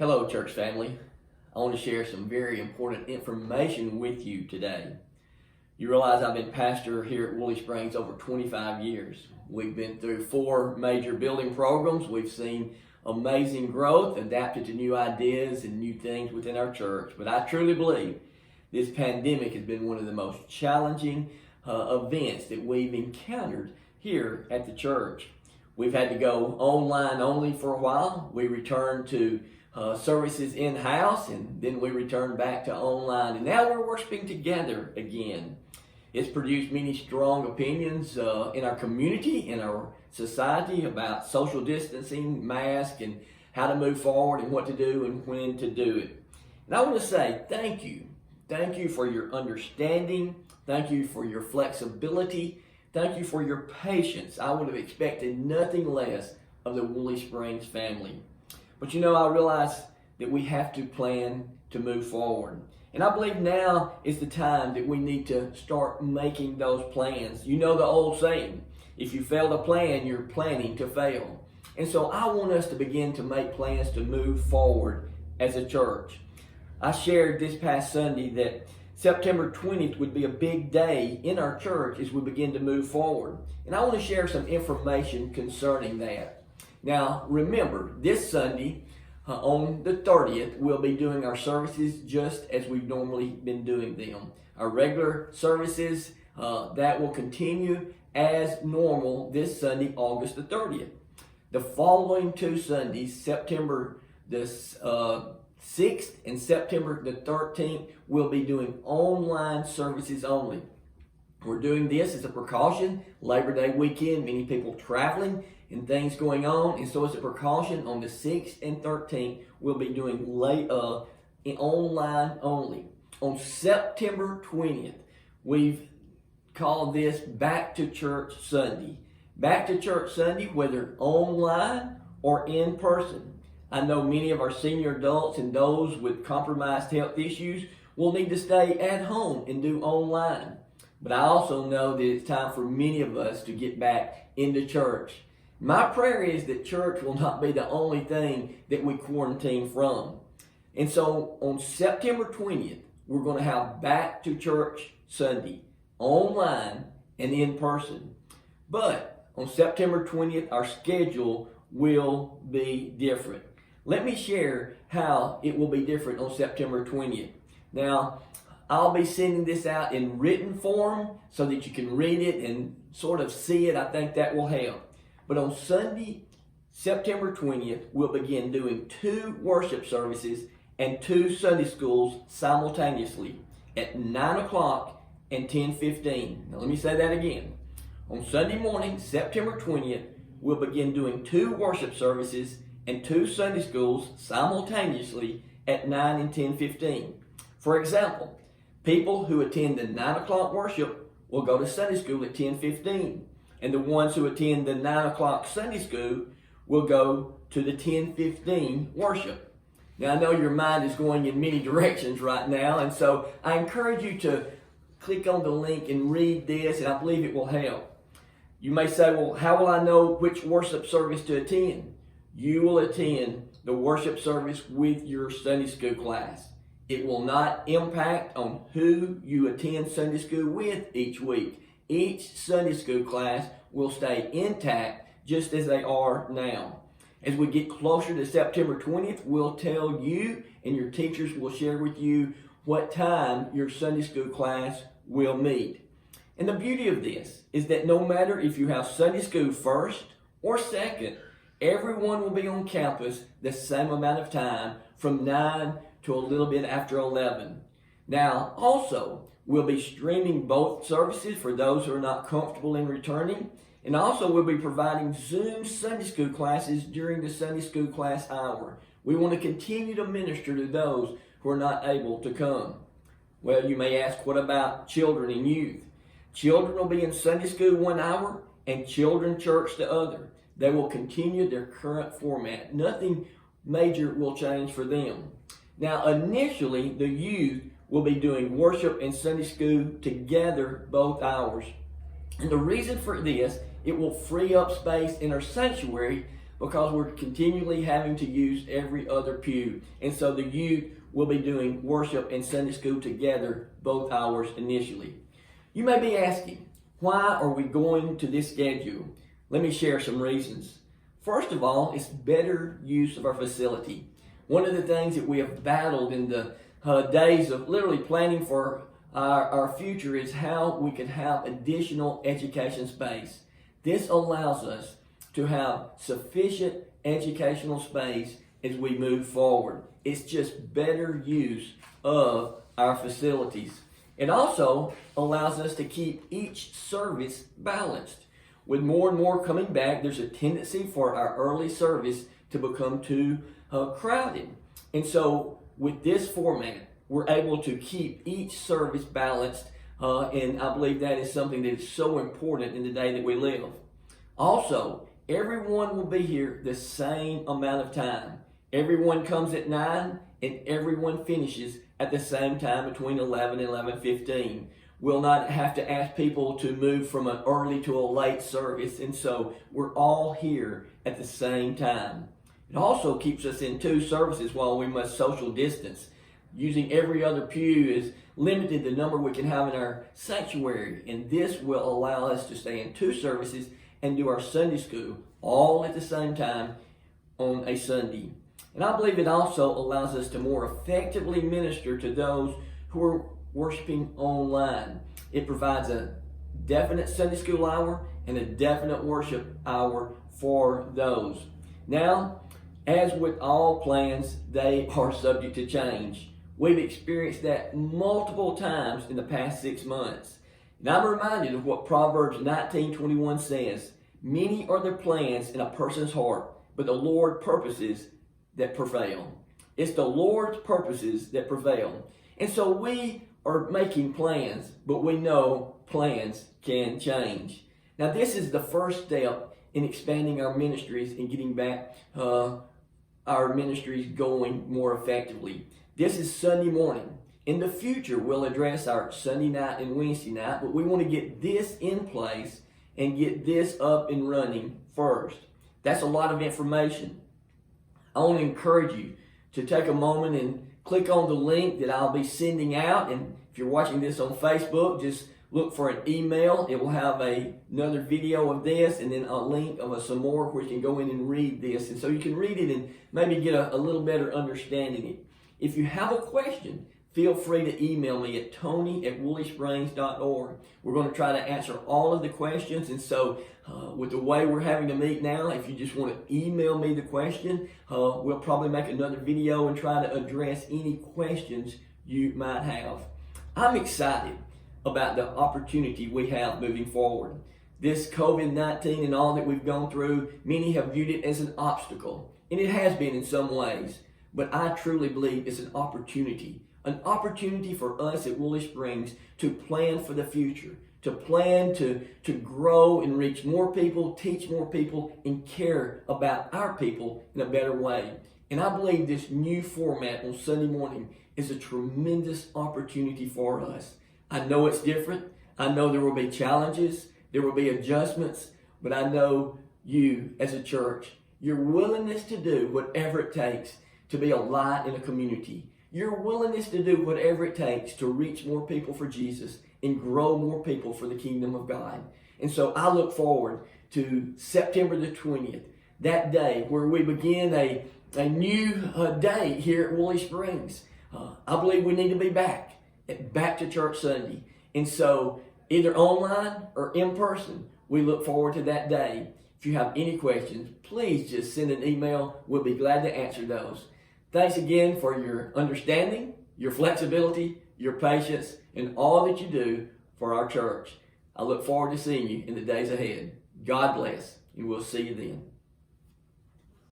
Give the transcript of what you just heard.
Hello, church family. I want to share some very important information with you today. You realize I've been pastor here at Woolly Springs over 25 years. We've been through 4 major building programs. We've seen amazing growth, adapted to new ideas and new things within our church. But I truly believe this pandemic has been one of the most challenging events that we've encountered here at the church. We've had to go online only for a while. We returned to services in-house, and then we returned back to online, and now we're worshiping together again. It's produced many strong opinions in our community, in our society, about social distancing, mask, and how to move forward and what to do and when to do it. And I want to say thank you. Thank you for your understanding. Thank you for your flexibility. Thank you for your patience. I would have expected nothing less of the Woolly Springs family. But I realize that we have to plan to move forward. And I believe now is the time that we need to start making those plans. You know the old saying, if you fail to plan, you're planning to fail. And so I want us to begin to make plans to move forward as a church. I shared this past Sunday that September 20th would be a big day in our church as we begin to move forward. And I want to share some information concerning that. Now, remember, this Sunday, on the 30th, we'll be doing our services just as we've normally been doing them. Our regular services, that will continue as normal this Sunday, August the 30th. The following 2 Sundays, September the 6th and September the 13th, we'll be doing online services only. We're doing this as a precaution. Labor Day weekend, many people traveling and things going on. And so as a precaution, on the 6th and 13th, we'll be doing online only. On September 20th, we've called this Back to Church Sunday. Back to Church Sunday, whether online or in person. I know many of our senior adults and those with compromised health issues will need to stay at home and do online. But I also know that it's time for many of us to get back into church. My prayer is that church will not be the only thing that we quarantine from. And so on September 20th, we're going to have Back to Church Sunday, online and in person. But on September 20th, our schedule will be different. Let me share how it will be different on September 20th. Now, I'll be sending this out in written form so that you can read it and sort of see it. I think that will help. But on Sunday, September 20th, we'll begin doing 2 worship services and 2 Sunday schools simultaneously at 9 o'clock and 10:15. Now let me say that again. On Sunday morning, September 20th, we'll begin doing 2 worship services and 2 Sunday schools simultaneously at 9 and 10:15. For example, people who attend the 9 o'clock worship will go to Sunday school at 10:15. And the ones who attend the 9 o'clock Sunday school will go to the 10:15 worship. Now, I know your mind is going in many directions right now, and so I encourage you to click on the link and read this, and I believe it will help. You may say, well, how will I know which worship service to attend? You will attend the worship service with your Sunday school class. It will not impact on who you attend Sunday school with each week. Each Sunday school class will stay intact just as they are now. As we get closer to September 20th, we'll tell you, and your teachers will share with you what time your Sunday school class will meet. And the beauty of this is that no matter if you have Sunday school first or second, everyone will be on campus the same amount of time from 9 to a little bit after 11. Now, also, we'll be streaming both services for those who are not comfortable in returning. And also, we'll be providing Zoom Sunday school classes during the Sunday school class hour. We want to continue to minister to those who are not able to come. Well, you may ask, what about children and youth? Children will be in Sunday school 1 hour and children church the other. They will continue their current format. Nothing major will change for them. Now, initially, the youth will be doing worship and Sunday school together both hours. And the reason for this, it will free up space in our sanctuary because we're continually having to use every other pew. And so the youth will be doing worship and Sunday school together both hours initially. You may be asking, why are we going to this schedule? Let me share some reasons. First of all, it's better use of our facility. One of the things that we have battled in the days of literally planning for our future is how we can have additional education space. This allows us to have sufficient educational space as we move forward. It's just better use of our facilities. It also allows us to keep each service balanced. With more and more coming back, there's a tendency for our early service to become too crowded. And so with this format, we're able to keep each service balanced, and I believe that is something that is so important in the day that we live. Also, everyone will be here the same amount of time. Everyone comes at 9 and everyone finishes at the same time between 11 and 11:15. We'll not have to ask people to move from an early to a late service, and so we're all here at the same time. It also keeps us in 2 services while we must social distance. Using every other pew is limited the number we can have in our sanctuary, and this will allow us to stay in 2 services and do our Sunday school all at the same time on a Sunday. And I believe it also allows us to more effectively minister to those who are worshiping online. It provides a definite Sunday school hour and a definite worship hour for those. Now, as with all plans, they are subject to change. We've experienced that multiple times in the past 6 months. And I'm reminded of what Proverbs 19:21 says. Many are the plans in a person's heart, but the Lord's purposes that prevail. It's the Lord's purposes that prevail. And so we are making plans, but we know plans can change. Now, this is the first step in expanding our ministries and getting back our ministries going more effectively. This is Sunday morning. In the future, we'll address our Sunday night and Wednesday night, but we want to get this in place and get this up and running first. That's a lot of information. I want to encourage you to take a moment and click on the link that I'll be sending out. And if you're watching this on Facebook, just look for an email. It will have another video of this and then a link of some more where you can go in and read this. And so you can read it and maybe get a little better understanding. If you have a question, feel free to email me at tony@woolysprings.org. We're going to try to answer all of the questions. And so with the way we're having to meet now, if you just want to email me the question, we'll probably make another video and try to address any questions you might have. I'm excited about the opportunity we have moving forward. This COVID-19 and all that we've gone through, many have viewed it as an obstacle, and it has been in some ways, but I truly believe it's an opportunity for us at Woolly Springs to plan for the future, to plan to grow and reach more people, teach more people, and care about our people in a better way. And I believe this new format on Sunday morning is a tremendous opportunity for us. I know it's different. I know there will be challenges. There will be adjustments. But I know you as a church, your willingness to do whatever it takes to be a light in a community, your willingness to do whatever it takes to reach more people for Jesus and grow more people for the kingdom of God. And so I look forward to September the 20th, that day where we begin a new day here at Woolly Springs. I believe we need to be back to church Sunday. And so either online or in person, we look forward to that day. If you have any questions, please just send an email. We'll be glad to answer those. Thanks again for your understanding, your flexibility, your patience, and all that you do for our church. I look forward to seeing you in the days ahead. God bless, and we'll see you then.